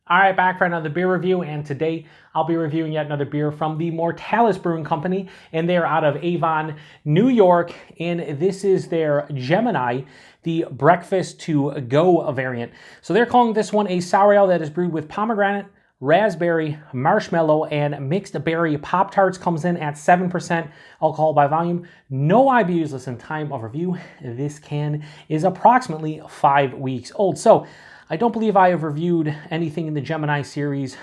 All right, back for another beer review, and today I'll be reviewing yet another beer from the Mortalis Brewing Company, and they're out of Avon, New York, and this is their Gemini, the Breakfast to Go variant. So they're calling this one a sour ale that is brewed with pomegranate, raspberry, marshmallow, and mixed berry Pop-Tarts. Comes in at 7% alcohol by volume. No IBUs. Listen, time of review. This can is approximately 5 weeks old. So I don't believe I have reviewed anything in the Gemini series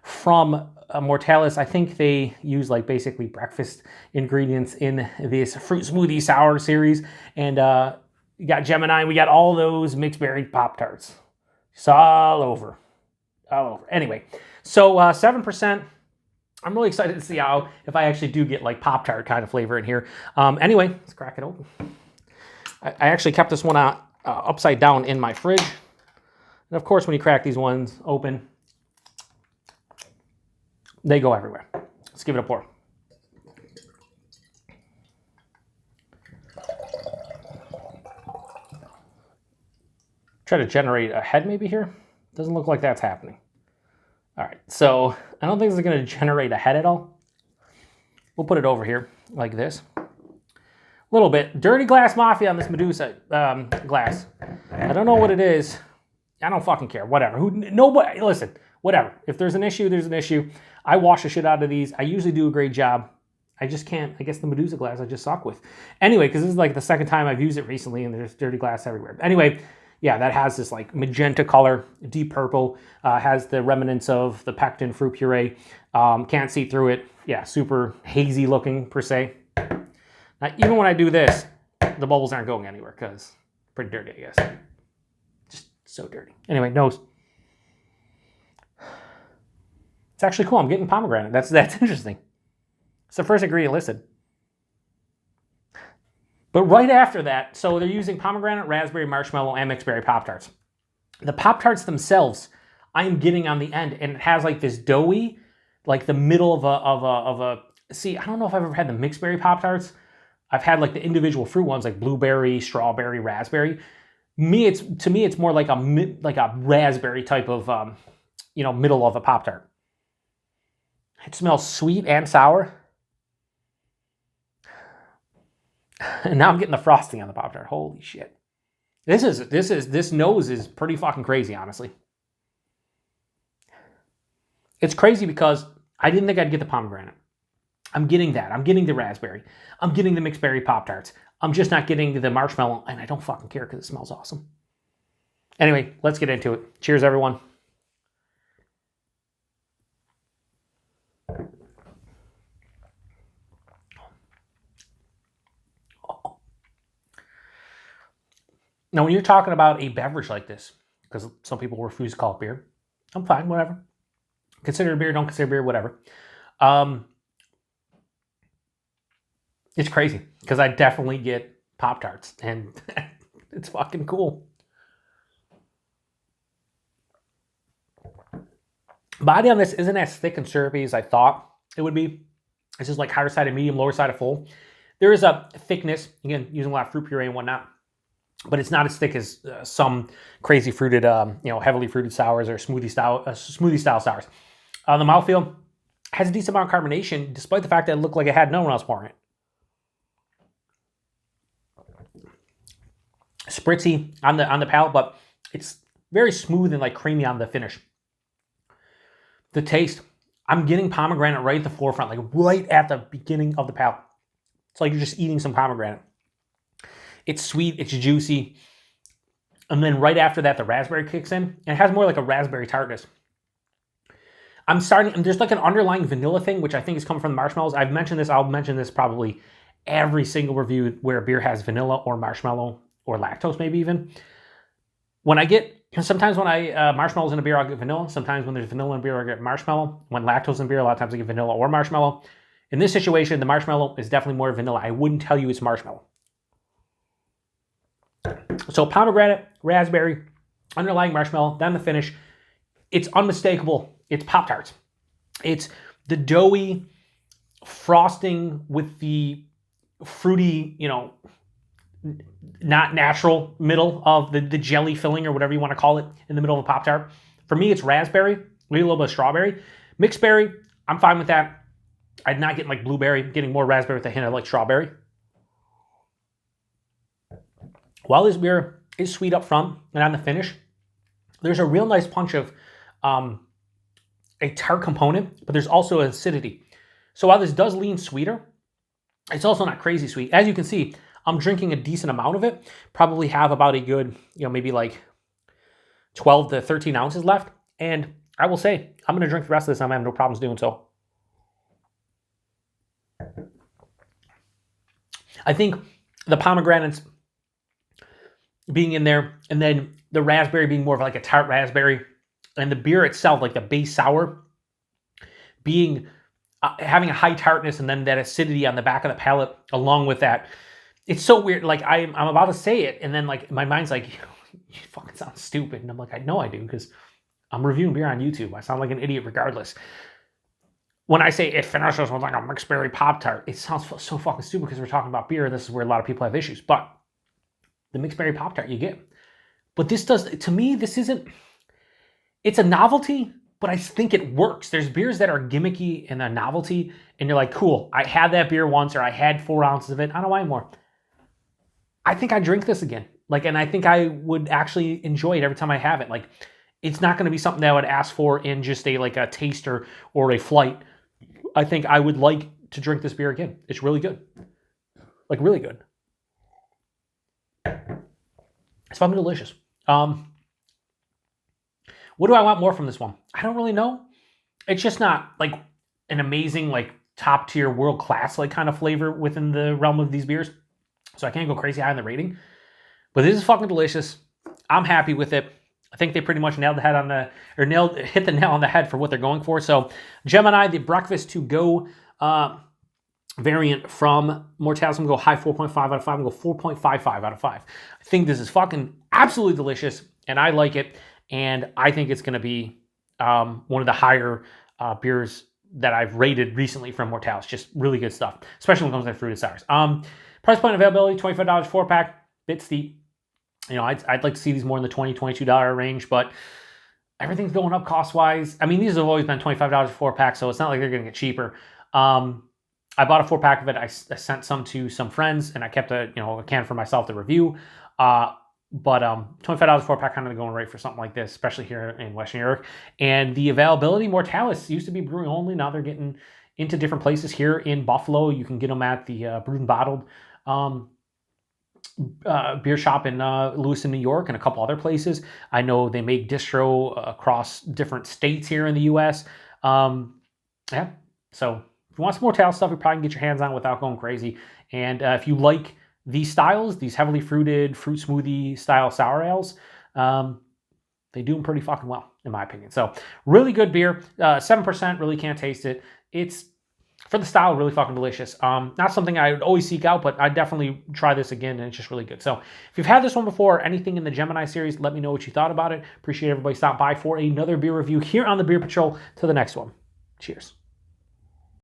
from Mortalis. I think they use like basically breakfast ingredients in this fruit smoothie sour series. And you got Gemini, we got all those mixed berry Pop-Tarts. It's all over. Anyway, so 7%. I'm really excited to see if I actually do get like Pop-Tart kind of flavor in here. Anyway, let's crack it open. I actually kept this one upside down in my fridge. And of course, when you crack these ones open, they go everywhere. Let's give it a pour. Try to generate a head maybe here. Doesn't look like that's happening. All right, so I don't think this is going to generate a head at all. We'll put it over here like this. A little bit. Dirty Glass Mafia on this Medusa glass. I don't know what it is. I don't fucking care. Whatever. Nobody. Listen. Whatever. If there's an issue, there's an issue. I wash the shit out of these. I usually do a great job. I just can't. I guess the Medusa glass I just suck with. Anyway, because this is like the second time I've used it recently, and there's dirty glass everywhere. Anyway, yeah, that has this like magenta color, deep purple. Has the remnants of the pectin fruit puree. Can't see through it. Yeah, super hazy looking per se. Now, even when I do this, the bubbles aren't going anywhere because pretty dirty, I guess. So dirty. Anyway, nose. It's actually cool. I'm getting pomegranate. That's interesting. It's the first ingredient listed. But right after that, so they're using pomegranate, raspberry, marshmallow, and mixed berry Pop-Tarts. The Pop-Tarts themselves, I am getting on the end, and it has like this doughy, like the middle of a. See, I don't know if I've ever had the mixed berry Pop-Tarts. I've had like the individual fruit ones, like blueberry, strawberry, raspberry. To me, it's more like a raspberry type of, middle of a Pop-Tart. It smells sweet and sour. And now I'm getting the frosting on the Pop-Tart. Holy shit. This nose is pretty fucking crazy, honestly. It's crazy because I didn't think I'd get the pomegranate. I'm getting that. I'm getting the raspberry. I'm getting the mixed berry Pop-Tarts. I'm just not getting the marshmallow, and I don't fucking care because it smells awesome. Anyway, let's get into it. Cheers, everyone. Oh. Now, when you're talking about a beverage like this, because some people refuse to call it beer, I'm fine, whatever. Consider it beer, don't consider beer, whatever. It's crazy because I definitely get Pop-Tarts, and it's fucking cool. Body on this isn't as thick and syrupy as I thought it would be. It's just like higher side of medium, lower side of full. There is a thickness, again, using a lot of fruit puree and whatnot, but it's not as thick as some crazy fruited, heavily fruited sours or smoothie style sours. The mouthfeel has a decent amount of carbonation, despite the fact that it looked like it had no one else pouring it. Spritzy on the palate, but it's very smooth and like creamy on the finish. The taste, I'm getting pomegranate right at the forefront, like right at the beginning of the palate. It's like you're just eating some pomegranate. It's sweet, it's juicy. And then right after that, the raspberry kicks in, and it has more like a raspberry tartness. There's like an underlying vanilla thing, which I think is coming from the marshmallows. I'll mention this probably every single review where a beer has vanilla or marshmallow or lactose maybe even. Sometimes when marshmallows in a beer, I'll get vanilla. Sometimes when there's vanilla in beer, I'll get marshmallow. When lactose in beer, a lot of times I get vanilla or marshmallow. In this situation, the marshmallow is definitely more vanilla. I wouldn't tell you it's marshmallow. So pomegranate, raspberry, underlying marshmallow, then the finish. It's unmistakable. It's Pop-Tarts. It's the doughy frosting with the fruity, not natural middle of the jelly filling or whatever you want to call it in the middle of a Pop-Tart. For me, it's raspberry, maybe a little bit of strawberry. Mixed berry, I'm fine with that. I'm not getting like blueberry, getting more raspberry with a hint of like strawberry. While this beer is sweet up front and on the finish, there's a real nice punch of a tart component, but there's also acidity. So while this does lean sweeter, it's also not crazy sweet. As you can see, I'm drinking a decent amount of it. Probably have about a good, maybe like 12 to 13 ounces left. And I will say, I'm going to drink the rest of this. I'm having no problems doing so. I think the pomegranates being in there, and then the raspberry being more of like a tart raspberry, and the beer itself, like the base sour, being having a high tartness, and then that acidity on the back of the palate along with that. It's so weird. Like I'm about to say it, and then like my mind's like, you fucking sound stupid, and I'm like, I know I do because I'm reviewing beer on YouTube. I sound like an idiot regardless. When I say it finishes with like a Mixed Berry Pop-Tart, it sounds so fucking stupid because we're talking about beer. This is where a lot of people have issues. But the Mixed Berry Pop-Tart you get. But this does, to me, this isn't, it's a novelty, but I think it works. There's beers that are gimmicky and a novelty, and you're like, cool, I had that beer once, or I had 4 ounces of it. I don't want more. I think I drink this again. Like, and I think I would actually enjoy it every time I have it. Like, it's not going to be something that I would ask for in just a taster or a flight. I think I would like to drink this beer again. It's really good. Like, really good. It's fucking delicious. What do I want more from this one? I don't really know. It's just not like an amazing, like top tier, world class, like kind of flavor within the realm of these beers. So I can't go crazy high on the rating. But this is fucking delicious. I'm happy with it. I think they pretty much hit the nail on the head for what they're going for. So Gemini, the breakfast to go variant from Mortalis, I'm going to go high 4.5 out of 5. I'm going to go 4.55 out of 5. I think this is fucking absolutely delicious, and I like it. And I think it's going to be one of the higher beers that I've rated recently from Mortalis. Just really good stuff, especially when it comes to fruited sours. Price point availability, $25 4-pack, bit steep. I'd like to see these more in the $20, $22 range, but everything's going up cost-wise. I mean, these have always been $25 4-pack, so it's not like they're going to get cheaper. I bought a 4-pack of it. I sent some to some friends, and I kept a can for myself to review. But $25 4-pack kind of going right for something like this, especially here in Western Europe. And the availability, Mortalis used to be brewing only. Now they're getting into different places here in Buffalo. You can get them at the Brewed and Bottled beer shop in Lewiston, New York, and a couple other places. I know they make distro across different states here in the U.S. Yeah, so if you want some Mortalis stuff, you probably can get your hands on it without going crazy. And if you like these styles, these heavily fruited fruit smoothie style sour ales, they do them pretty fucking well, in my opinion. So really good beer, 7%, really can't taste it. It's, for the style, really fucking delicious. Not something I would always seek out, but I'd definitely try this again, and it's just really good. So if you've had this one before, or anything in the Gemini series, let me know what you thought about it. Appreciate everybody stopping by for another beer review here on the Beer Patrol. To the next one. Cheers.